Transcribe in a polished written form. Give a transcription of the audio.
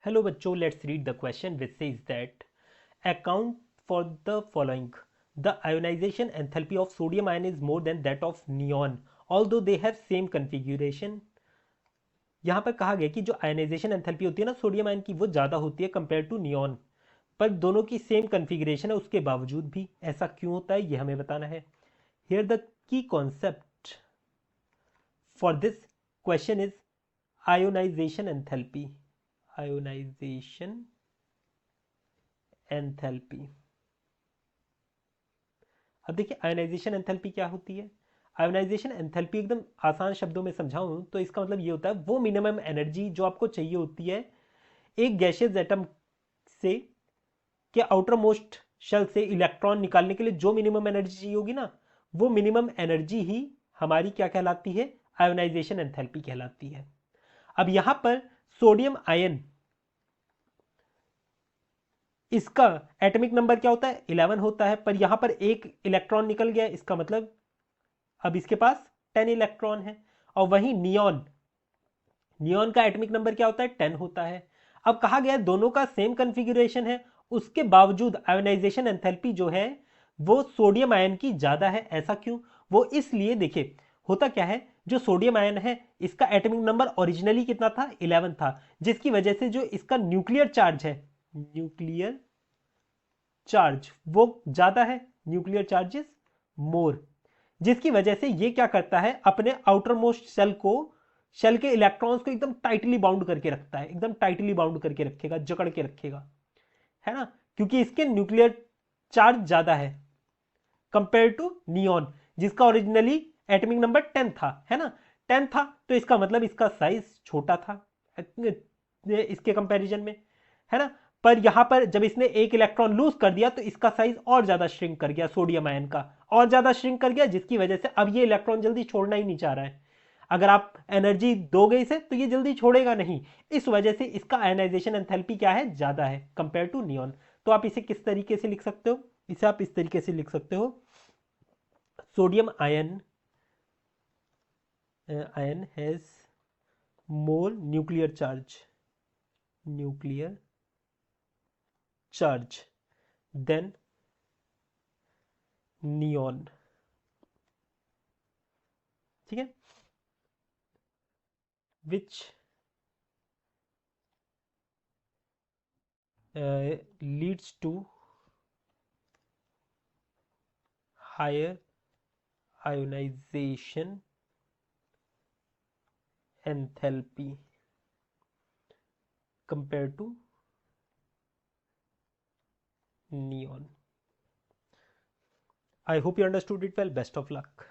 Hello बच्चों, let's read the question which says that account for the following. The ionization enthalpy of sodium ion is more than that of neon although they have same configuration. यहाँ पर कहा गया कि जो ionization enthalpy होती है ना सोडियम आयन की, वो ज़्यादा होती है कंपेयर टू नियॉन, पर दोनों की सेम कन्फिग्रेशन है उसके बावजूद भी। ऐसा क्यों होता है ये हमें बताना है। Here the key concept for this question is ionisation enthalpy. Ionisation enthalpy. अब देखिए आयोनाइजेशन एंथैल्पी क्या होती है। आयोनाइजेशन एंथैल्पी एकदम आसान शब्दों में समझाऊं तो इसका मतलब ये होता है वो मिनिमम एनर्जी जो आपको चाहिए होती है एक गैशियस एटम से के आउटर मोस्ट शेल से इलेक्ट्रॉन निकालने के लिए। जो मिनिमम एनर्जी चाहिए होगी ना, वो मिनिमम एनर्जी ही हमारी क्या कहलाती है, आयोनाइजेशन एंथैल्पी कहलाती है। अब यहां पर सोडियम आयन, इसका एटॉमिक नंबर क्या होता है, 11 होता है, पर यहां पर एक इलेक्ट्रॉन निकल गया, इसका मतलब अब इसके पास 10 इलेक्ट्रॉन है। और वहीं नियॉन, नियॉन का एटॉमिक नंबर क्या होता है, 10 होता है। अब कहा गया दोनों का सेम कॉन्फ़िगरेशन है, उसके बावजूद आयोनाइजेशन एंथैल्पी जो है वो सोडियम आयन की ज्यादा है। ऐसा क्यों? वो इसलिए, देखिए होता क्या है, जो सोडियम आयन है इसका एटॉमिक नंबर ओरिजिनली कितना था, 11 था, जिसकी वजह से जो इसका न्यूक्लियर चार्ज है, न्यूक्लियर चार्ज वो ज्यादा है, न्यूक्लियर चार्ज इज मोर, जिसकी वजह से ये क्या करता है, अपने आउटर मोस्ट शेल को, शेल के इलेक्ट्रॉन्स को एकदम टाइटली बाउंड करके रखता है, एकदम टाइटली बाउंड करके रखेगा, जकड़ के रखेगा, है ना, क्योंकि इसके न्यूक्लियर चार्ज ज्यादा है कंपेयर टू नियॉन, जिसका ओरिजिनली एटॉमिक नंबर 10 था, है ना, 10 था, तो इसका मतलब इसका साइज छोटा था इसके कंपैरिजन में, है ना। पर यहां पर जब इसने एक इलेक्ट्रॉन लूज कर दिया तो इसका साइज और ज्यादा श्रिंक कर गया, सोडियम आयन का और ज्यादा श्रिंक कर गया, जिसकी वजह से अब ये इलेक्ट्रॉन जल्दी छोड़ना ही नहीं चाह रहा है। अगर आप एनर्जी दोगे इसे तो ये जल्दी छोड़ेगा नहीं, इस वजह से इसका आयनाइजेशन एंथैल्पी क्या है, ज्यादा है कंपेयर टू नियॉन। तो आप इसे किस तरीके से लिख सकते हो, इसे आप इस तरीके से लिख सकते हो, sodium ion ion has more nuclear charge than neon. ठीक है, which leads to higher ionisation enthalpy compared to neon. I hope you understood it well. Best of luck.